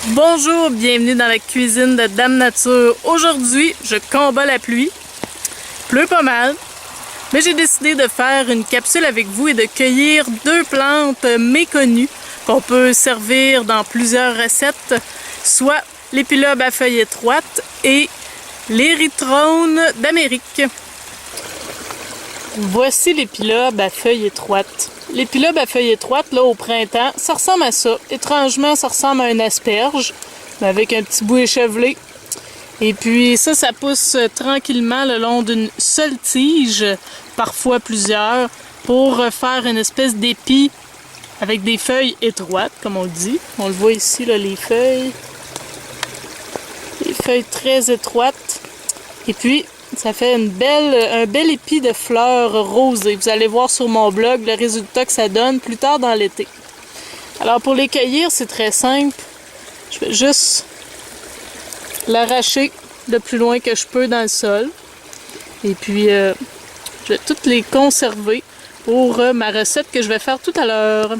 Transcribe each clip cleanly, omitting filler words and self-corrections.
Bonjour, bienvenue dans la cuisine de Dame Nature. Aujourd'hui, je combats la pluie. Il pleut pas mal, mais j'ai décidé de faire une capsule avec vous et de cueillir deux plantes méconnues qu'on peut servir dans plusieurs recettes, soit l'épilobe à feuilles étroites et l'érythrone d'Amérique. Voici l'épilobe à feuilles étroites. L'épilobe à feuilles étroites, là, au printemps, ça ressemble à ça. Étrangement, ça ressemble à une asperge, mais avec un petit bout échevelé. Et puis ça pousse tranquillement le long d'une seule tige, parfois plusieurs, pour faire une espèce d'épi avec des feuilles étroites, comme on le dit. On le voit ici, là, les feuilles. Les feuilles très étroites. Et puis, ça fait un bel épi de fleurs rosées. Vous allez voir sur mon blog le résultat que ça donne plus tard dans l'été. Alors pour les cueillir, c'est très simple. Je vais juste l'arracher le plus loin que je peux dans le sol. Et puis, je vais toutes les conserver pour ma recette que je vais faire tout à l'heure.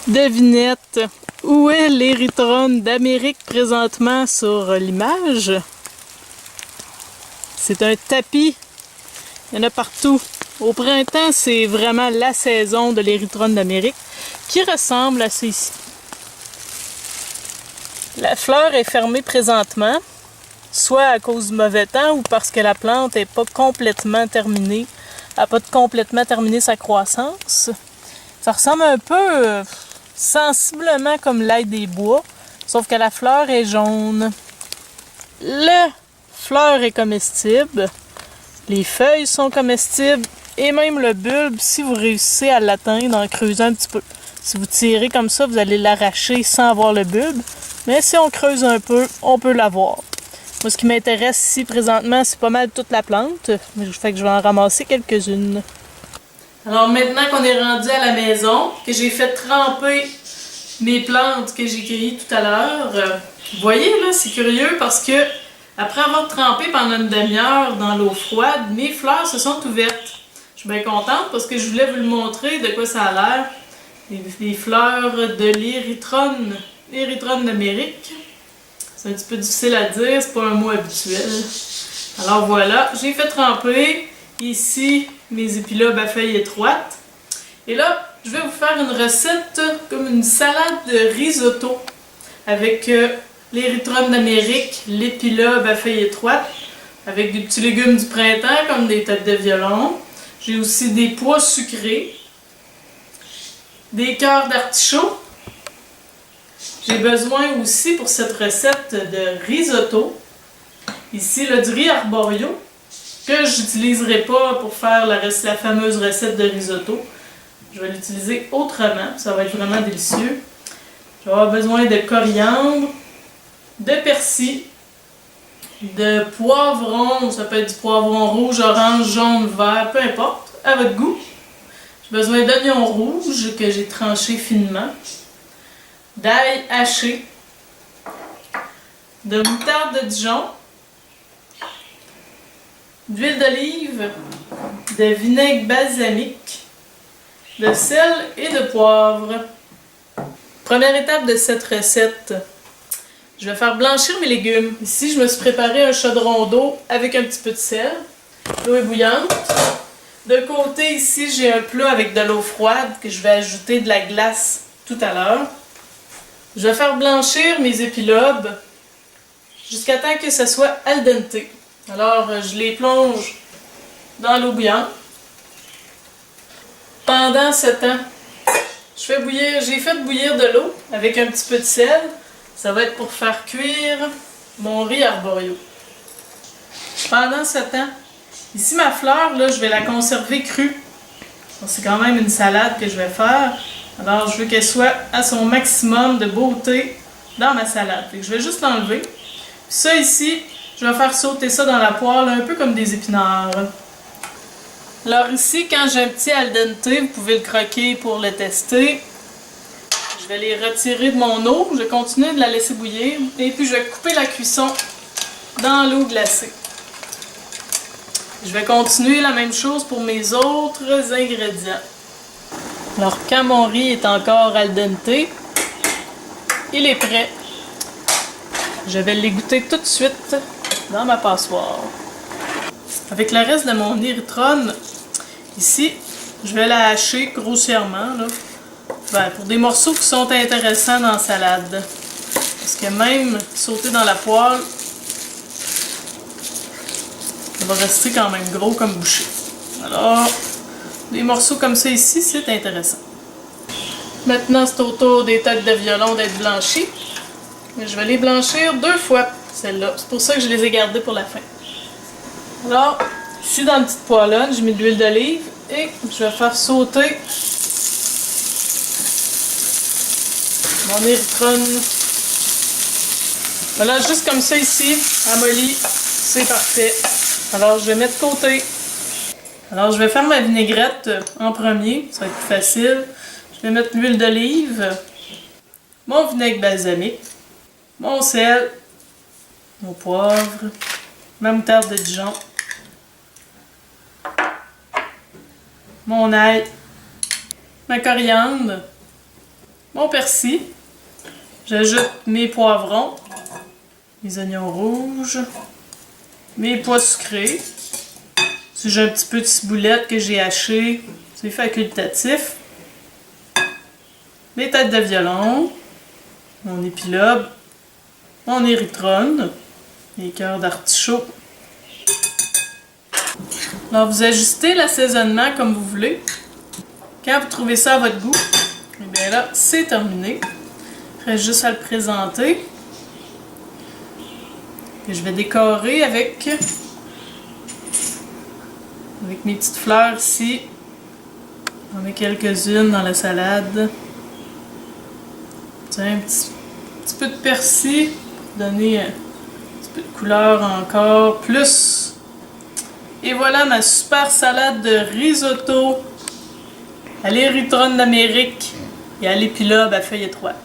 Devinette, où est l'érythrone d'Amérique présentement sur l'image? C'est un tapis. Il y en a partout. Au printemps, c'est vraiment la saison de l'érythrone d'Amérique qui ressemble à ceci. La fleur est fermée présentement, soit à cause du mauvais temps ou parce que la plante n'est pas complètement terminée, n'a pas complètement terminé sa croissance. Ça ressemble un peu sensiblement comme l'ail des bois, sauf que la fleur est jaune. La fleur est comestible, les feuilles sont comestibles et même le bulbe, si vous réussissez à l'atteindre en creusant un petit peu. Si vous tirez comme ça, vous allez l'arracher sans avoir le bulbe, mais si on creuse un peu, on peut l'avoir. Moi, ce qui m'intéresse ici présentement, c'est pas mal toute la plante, fait que je vais en ramasser quelques-unes. Alors maintenant qu'on est rendu à la maison, que j'ai fait tremper mes plantes que j'ai cueillies tout à l'heure, vous voyez là, c'est curieux parce que après avoir trempé pendant une demi-heure dans l'eau froide, mes fleurs se sont ouvertes. Je suis bien contente parce que je voulais vous le montrer de quoi ça a l'air. Des fleurs de l'érythrone d'Amérique. C'est un petit peu difficile à dire, c'est pas un mot habituel. Alors voilà, j'ai fait tremper ici mes épilobes à feuilles étroites. Et là, je vais vous faire une recette comme une salade de risotto avec l'érythrone d'Amérique, l'épilobe à feuilles étroites, avec des petits légumes du printemps comme des têtes de violon. J'ai aussi des pois sucrés, des cœurs d'artichaut. J'ai besoin aussi pour cette recette de risotto, ici là, du riz arborio, que je n'utiliserai pas pour faire la fameuse recette de risotto. Je vais l'utiliser autrement, ça va être vraiment délicieux. Je vais avoir besoin de coriandre, de persil, de poivron, ça peut être du poivron rouge, orange, jaune, vert, peu importe, à votre goût. J'ai besoin d'oignons rouges que j'ai tranchés finement, d'ail haché, de moutarde de Dijon, d'huile d'olive, de vinaigre balsamique, de sel et de poivre. Première étape de cette recette. Je vais faire blanchir mes légumes. Ici, je me suis préparé un chaudron d'eau avec un petit peu de sel. L'eau est bouillante. De côté, ici, j'ai un plat avec de l'eau froide que je vais ajouter de la glace tout à l'heure. Je vais faire blanchir mes épilobes jusqu'à temps que ça soit al dente. Alors, je les plonge dans l'eau bouillante. Pendant ce temps, j'ai fait bouillir de l'eau avec un petit peu de sel. Ça va être pour faire cuire mon riz arborio. Pendant ce temps, ici ma fleur, là, je vais la conserver crue. C'est quand même une salade que je vais faire. Alors je veux qu'elle soit à son maximum de beauté dans ma salade. Fait que je vais juste l'enlever. Ça ici, je vais faire sauter ça dans la poêle, un peu comme des épinards. Alors ici, quand j'ai un petit al dente, vous pouvez le croquer pour le tester. Je vais les retirer de mon eau, je vais continuer de la laisser bouillir et puis je vais couper la cuisson dans l'eau glacée. Je vais continuer la même chose pour mes autres ingrédients. Alors quand mon riz est encore al dente, il est prêt. Je vais l'égoutter tout de suite dans ma passoire. Avec le reste de mon érythrone, ici, je vais la hacher grossièrement, là. Ben, pour des morceaux qui sont intéressants dans la salade. Parce que même sauter dans la poêle, ça va rester quand même gros comme bouchée. Alors, des morceaux comme ça ici, c'est intéressant. Maintenant, c'est au tour des têtes de violon d'être blanchies. Je vais les blanchir 2 fois, celles-là. C'est pour ça que je les ai gardées pour la fin. Alors, ici dans une petite poêlonne, j'ai mis de l'huile d'olive et je vais faire sauter mon érythrone. Voilà, juste comme ça ici, amolli, c'est parfait. Alors, je vais mettre de côté. Alors, je vais faire ma vinaigrette en premier, ça va être plus facile. Je vais mettre l'huile d'olive, mon vinaigre balsamique, mon sel, mon poivre, ma moutarde de Dijon, mon ail, ma coriandre, mon persil. J'ajoute mes poivrons, mes oignons rouges, mes pois sucrés. Si j'ai un petit peu de ciboulette que j'ai hachée, c'est facultatif. Mes têtes de violon, mon épilobe, mon érythrone, les cœurs d'artichaut. Alors vous ajustez l'assaisonnement comme vous voulez. Quand vous trouvez ça à votre goût, et bien là, c'est terminé. Il reste juste à le présenter. Et je vais décorer avec mes petites fleurs ici. J'en mets quelques-unes dans la salade. Tiens, un petit peu de persil pour donner un petit peu de couleur encore plus. Et voilà ma super salade de risotto à l'érythrone d'Amérique et à l'épilobe à feuille étroite.